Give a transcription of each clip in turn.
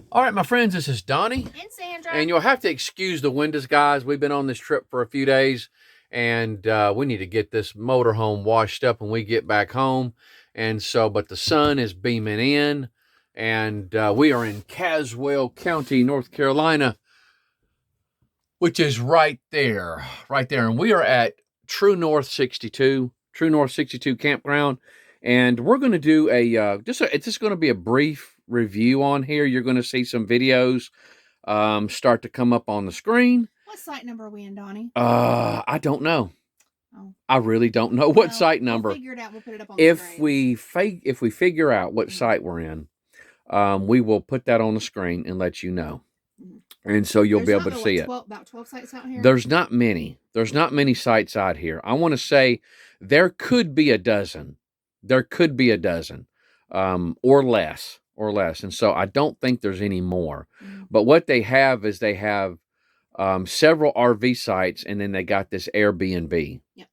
All right, my friends, this is Donnie. And Sandra. And you'll have to excuse the windows, guys. We've been on this trip for a few days, and we need to get this motorhome washed up when we get back home. And so, but the sun is beaming in, and we are in Caswell County, North Carolina, which is right there, right there. And we are at True North 62, True North 62 campground. And we're going to do it's just going to be a brief review on here. You're going to see some videos start to come up on the screen. What site number are we in, Donnie? I don't know. Oh. I really don't know what site number. We'll figure it out. We'll put it up on the screen. If we figure out what site we're in, we will put that on the screen and let you know. And so you'll be able to see it. About 12 sites out here? There's not many. There's not many sites out here. I want to say there could be a dozen. There could be a dozen, or less. And so I don't think there's any more. But what they have is they have several RV sites, and then they got this Airbnb. Yep.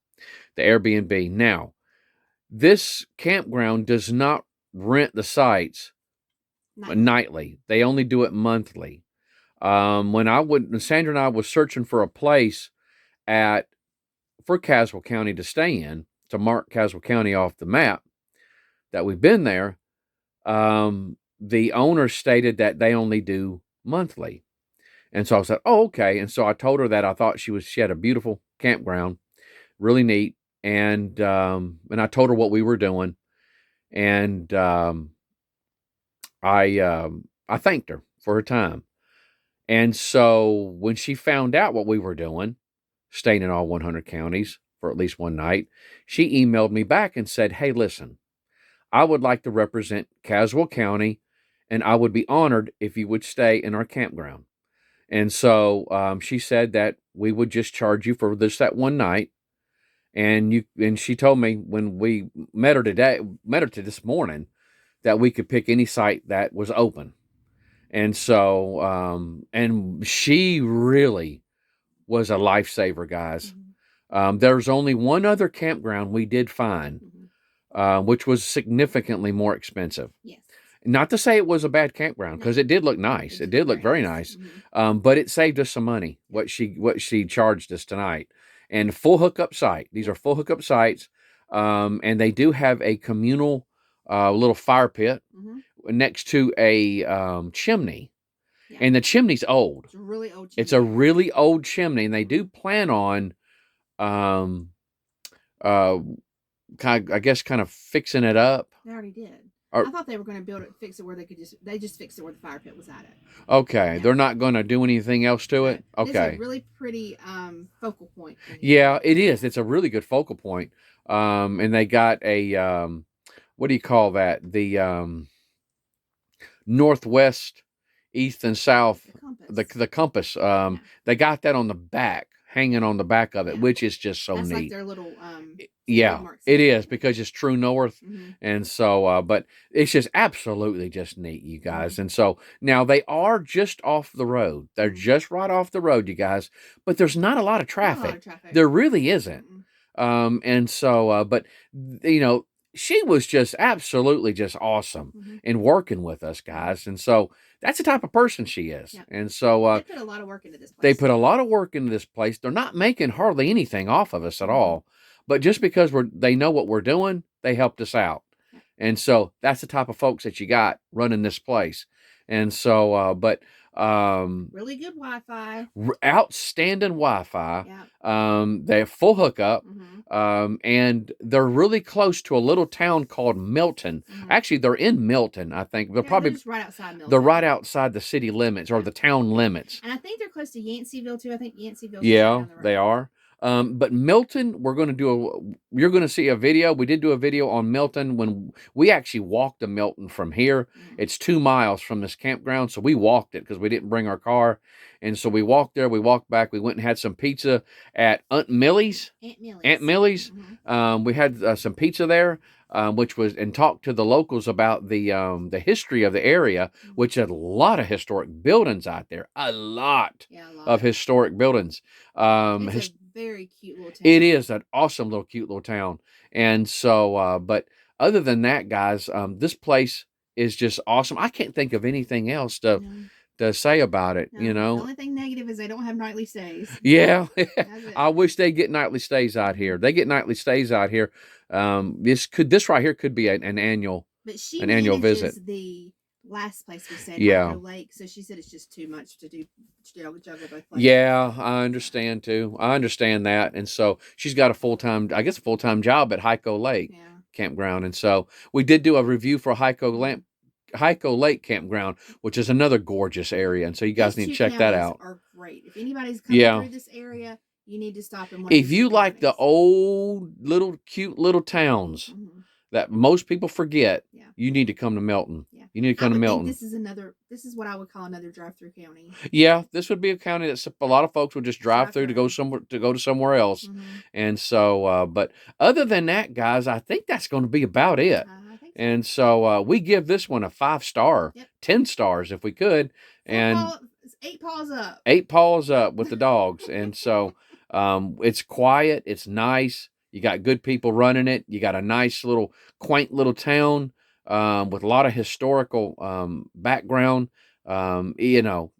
The Airbnb. Now, this campground does not rent the sites nightly. They only do it monthly. When Sandra and I was searching for a place for Caswell County to stay in, to mark Caswell County off the map that we've been there, the owner stated that they only do monthly. And so I said, oh, okay. And so I told her that I thought she had a beautiful campground, really neat. And I told her what we were doing. And I thanked her for her time. And so when she found out what we were doing, staying in all 100 counties for at least one night, she emailed me back and said, hey, listen, I would like to represent Caswell County, and I would be honored if you would stay in our campground. And so she said that we would just charge you for that one night. And she told me when we met her this morning, that we could pick any site that was open. And so, and she really was a lifesaver, guys. There's only one other campground we did find, which was significantly more expensive. Yes. Not to say it was a bad campground, because it did look nice. It did look very nice. But it saved us some money, what she charged us tonight. And full hookup site. These are full hookup sites. And they do have a communal little fire pit next to a chimney. Yeah. And the chimney's old. It's a really old chimney. It's a really old chimney. And they do plan on kind of fixing it up. They already did. I thought they were going to fix it where they just fixed it where the fire pit was at it. Okay. Yeah. They're not going to do anything else to it? Okay. It's a really pretty focal point. Yeah, it is. It's a really good focal point. And they got a, what do you call that? The northwest, east, and south. The compass. They got that on the back, hanging on the back of it, which is just so That's neat. Like their little it is, because it's True North. And so but it's just absolutely just neat, you guys. And so now they are just off the road. They're just right off the road, you guys, but there's not a lot of traffic. There really isn't. And so but you know, she was just absolutely just awesome in working with us, guys. And so that's the type of person she is. Yeah. And so they put a lot of work into this place. They put a lot of work into this place. They're not making hardly anything off of us at all. But just because they know what we're doing, they helped us out. Yeah. And so that's the type of folks that you got running this place. And so really good Wi-Fi. Outstanding Wi-Fi. Yeah. They have full hookup. And they're really close to a little town called Milton. Actually, they're in Milton, I think. They're probably just right outside Milton. They're right outside the city limits or the town limits. And I think they're close to Yanceyville too. I think Yanceyville. Yeah, they are. But Milton, you're going to see a video. We did do a video on Milton when we actually walked to Milton from here. It's 2 miles from this campground. So we walked it because we didn't bring our car. And so we walked there, we walked back, we went and had some pizza at Aunt Millie's. Aunt Millie's. We had some pizza there. And talked to the locals about the history of the area, which had a lot of historic buildings out there. A lot of historic buildings. It's a very cute little town. It is an awesome little cute little town. And so, but other than that, guys, this place is just awesome. I can't think of anything else to say about it. The only thing negative is they don't have nightly stays. Yeah, I wish they get nightly stays out here. They get nightly stays out here. This right here could be an annual. But she an annual visit. The last place we stayed, yeah, Lake, so she said it's just too much to do juggle both places. Yeah, I understand too. I understand that, and so she's got a full-time job at Hyco Lake Campground, and so we did do a review for Hyco Lake Campground, which is another gorgeous area, and so you guys need to check that out. Are great. If anybody's coming through this area, you need to stop in one. If you like the old cute little towns that most people forget, you need to come to Milton. You need to come to Milton. This is what I would call another drive-through county. Yeah, this would be a county that a lot of folks would just drive through to go to somewhere else. And so, but other than that, guys, I think that's going to be about it. I think so. And so we give this one a 5-star, 10 stars if we could, and 8 paws up. 8 paws up with the dogs. And so it's quiet, it's nice. You got good people running it. You got a nice little quaint little town. With a lot of historical background, you know,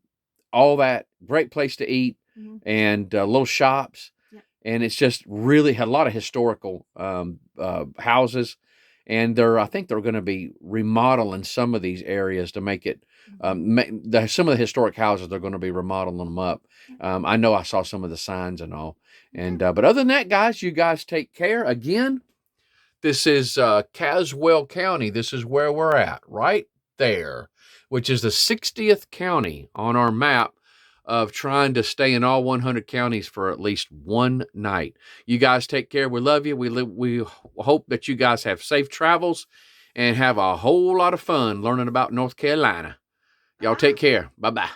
all that. Great place to eat, and little shops, and it's just really had a lot of historical houses, and I think they're going to be remodeling some of these areas to make it. Some of the historic houses they're going to be remodeling them up. I know I saw some of the signs and all, and but other than that, guys, you guys take care again. This is Caswell County. This is where we're at, right there, which is the 60th county on our map of trying to stay in all 100 counties for at least one night. You guys take care. We love you. We hope that you guys have safe travels and have a whole lot of fun learning about North Carolina. Y'all take care. Bye-bye.